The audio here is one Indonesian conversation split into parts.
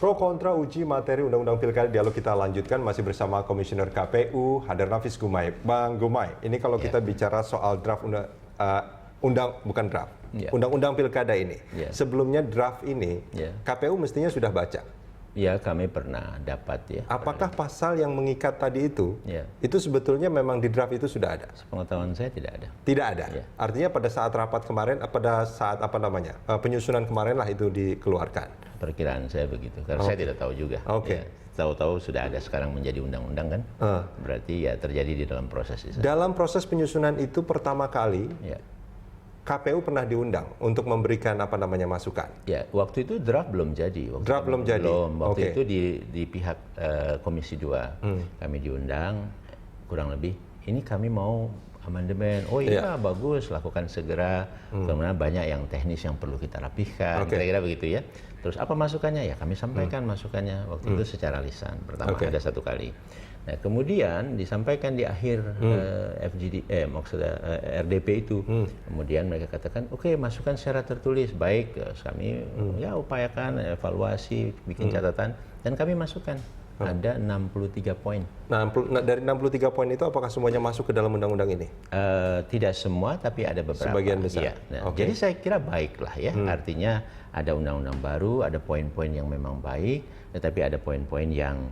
Pro kontra uji materi Undang-Undang Pilkada, dialog kita lanjutkan masih bersama Komisioner KPU Hadar Nafis Gumai. Bang Gumai, ini kalau kita bicara soal draft Undang-Undang Pilkada ini. Sebelumnya draft ini KPU mestinya sudah baca. Ya, kami pernah dapat ya. Apakah pasal yang mengikat tadi itu sebetulnya memang di draft itu sudah ada? Sepengetahuan saya tidak ada. Tidak ada. Artinya pada saat rapat kemarin, pada saat penyusunan kemarin lah itu dikeluarkan. Perkiraan saya begitu, karena saya tidak tahu juga. Tahu-tahu sudah ada sekarang menjadi undang-undang kan? Berarti ya terjadi di dalam proses itu. Dalam proses penyusunan itu pertama kali KPU pernah diundang untuk memberikan masukan. Ya, waktu itu draft belum jadi. Draft belum jadi. Waktu itu di pihak Komisi 2 kami diundang, kurang lebih ini kami mau amandemen. Oh iya, bagus, lakukan segera. Kemudian banyak yang teknis yang perlu kita rapihkan, kira-kira begitu ya. Terus apa masukannya? Ya kami sampaikan masukannya waktu itu secara lisan. Pertama ada satu kali. Nah, kemudian disampaikan di akhir RDP itu. Kemudian mereka katakan, oke, masukan secara tertulis. Baik, kami ya upayakan evaluasi, bikin catatan, dan kami masukkan. Ada 63 poin. Nah, dari 63 poin itu apakah semuanya masuk ke dalam undang-undang ini? Tidak semua, tapi ada beberapa. Sebagian besar. Ya. Jadi saya kira baiklah ya. Artinya ada undang-undang baru, ada poin-poin yang memang baik, tetapi ada poin-poin yang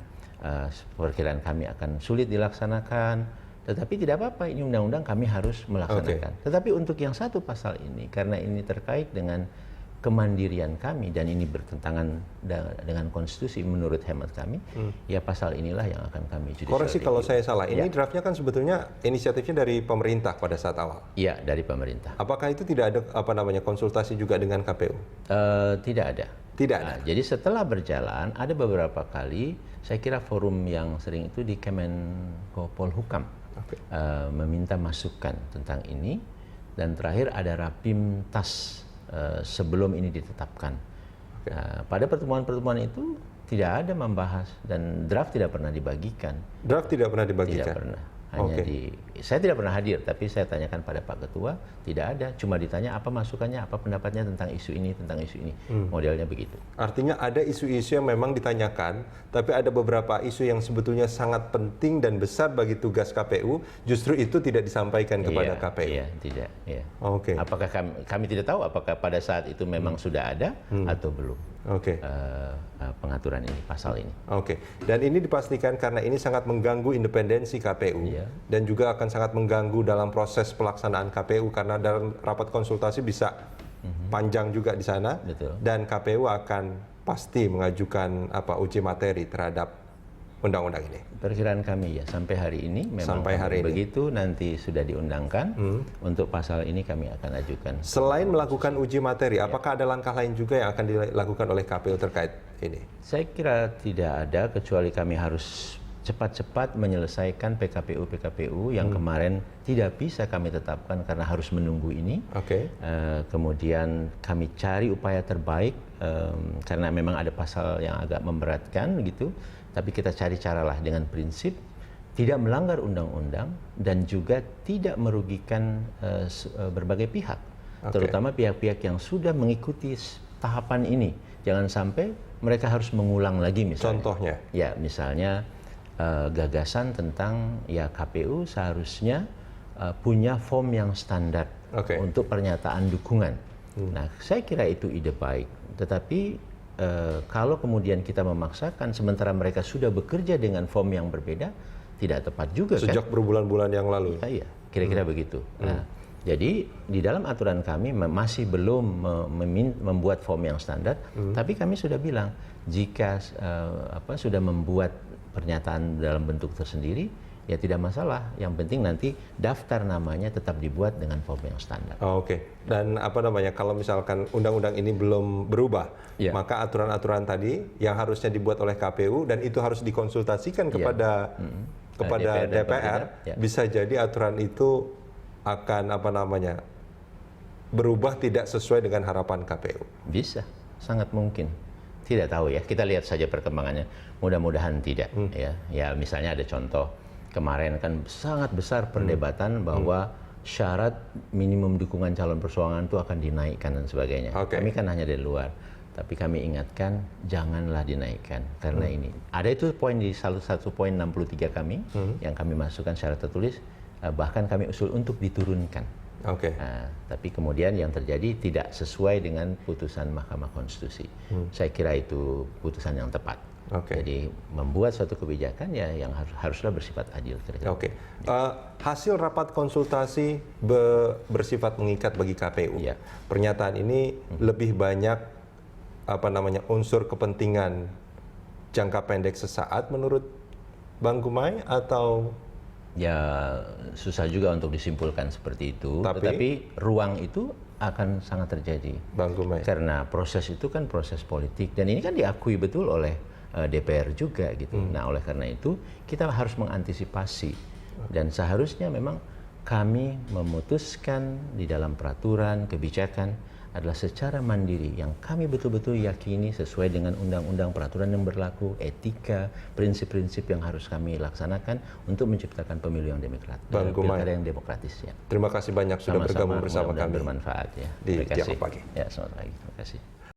perkiraan kami akan sulit dilaksanakan, tetapi tidak apa-apa, ini undang-undang kami harus melaksanakan. Tetapi untuk yang satu pasal ini, karena ini terkait dengan kemandirian kami dan ini bertentangan dengan konstitusi menurut hemat kami, ya pasal inilah yang akan kami judicial Koreksi review. kalau saya salah, ini draftnya kan sebetulnya inisiatifnya dari pemerintah pada saat awal. Iya, dari pemerintah. Apakah itu tidak ada konsultasi juga dengan KPU? Tidak ada. Tidak ada. Jadi setelah berjalan, ada beberapa kali, saya kira forum yang sering itu di Kemenko Polhukam meminta masukan tentang ini, dan terakhir ada Rapim Tas sebelum ini ditetapkan. Pada pertemuan-pertemuan itu tidak ada membahas dan draft tidak pernah dibagikan. Draft tidak pernah dibagikan? Tidak pernah. Hanya saya tidak pernah hadir, tapi saya tanyakan pada Pak Ketua, tidak ada. Cuma ditanya apa masukannya, apa pendapatnya tentang isu ini, tentang isu ini. Modelnya begitu. Artinya ada isu-isu yang memang ditanyakan, tapi ada beberapa isu yang sebetulnya sangat penting dan besar bagi tugas KPU, justru itu tidak disampaikan kepada KPU. Iya, tidak. Iya. Apakah kami tidak tahu apakah pada saat itu memang sudah ada atau belum. Pengaturan ini, pasal ini. Dan ini dipastikan karena ini sangat mengganggu independensi KPU dan juga akan sangat mengganggu dalam proses pelaksanaan KPU karena dalam rapat konsultasi bisa panjang juga di sana. Dan KPU akan pasti mengajukan uji materi terhadap undang-undang ini. Perkiraan kami ya sampai hari ini memang begitu nanti sudah diundangkan untuk pasal ini kami akan ajukan. Selain melakukan uji materi, apakah ada langkah lain juga yang akan dilakukan oleh KPU terkait ini? Saya kira tidak ada, kecuali kami harus cepat-cepat menyelesaikan PKPU yang kemarin tidak bisa kami tetapkan karena harus menunggu ini. Kemudian kami cari upaya terbaik karena memang ada pasal yang agak memberatkan gitu. Tapi kita cari caralah dengan prinsip tidak melanggar undang-undang dan juga tidak merugikan berbagai pihak, terutama pihak-pihak yang sudah mengikuti tahapan ini. Jangan sampai mereka harus mengulang lagi misalnya. Contohnya? Ya, misalnya gagasan tentang KPU seharusnya punya form yang standar untuk pernyataan dukungan. Nah, saya kira itu ide baik, tetapi kalau kemudian kita memaksakan sementara mereka sudah bekerja dengan form yang berbeda, tidak tepat juga. Sejak berbulan-bulan yang lalu. Iya, kira-kira begitu. Nah, jadi di dalam aturan kami masih belum membuat form yang standar, tapi kami sudah bilang jika sudah membuat pernyataan dalam bentuk tersendiri, ya tidak masalah. Yang penting nanti daftar namanya tetap dibuat dengan form yang standar. Dan kalau misalkan undang-undang ini belum berubah, maka aturan-aturan tadi yang harusnya dibuat oleh KPU dan itu harus dikonsultasikan kepada DPR, bisa jadi aturan itu akan berubah tidak sesuai dengan harapan KPU. Bisa, sangat mungkin. Tidak tahu ya, kita lihat saja perkembangannya. Mudah-mudahan tidak. Ya, misalnya ada contoh. Kemarin kan sangat besar perdebatan bahwa syarat minimum dukungan calon persoalangan itu akan dinaikkan dan sebagainya. Kami kan hanya dari luar. Tapi kami ingatkan, janganlah dinaikkan karena ini. Ada itu poin di salah satu poin 63 kami yang kami masukkan secara tertulis, bahkan kami usul untuk diturunkan. Tapi kemudian yang terjadi tidak sesuai dengan putusan Mahkamah Konstitusi. Saya kira itu putusan yang tepat. Jadi membuat suatu kebijakan ya yang haruslah bersifat adil. Hasil rapat konsultasi bersifat mengikat bagi KPU. Pernyataan ini lebih banyak unsur kepentingan jangka pendek sesaat menurut Bang Gumai atau? Ya susah juga untuk disimpulkan seperti itu. Tetapi ruang itu akan sangat terjadi. Bang Gumai. Karena proses itu kan proses politik dan ini kan diakui betul oleh DPR juga gitu. Nah oleh karena itu kita harus mengantisipasi dan seharusnya memang kami memutuskan di dalam peraturan kebijakan adalah secara mandiri yang kami betul-betul yakini sesuai dengan undang-undang peraturan yang berlaku, etika, prinsip-prinsip yang harus kami laksanakan untuk menciptakan pemilu yang pilkada yang demokratis. Ya. Terima kasih banyak sudah bergabung bersama kami. Bermanfaat ya. Di Tiap Pagi. Ya, selamat pagi. Terima kasih.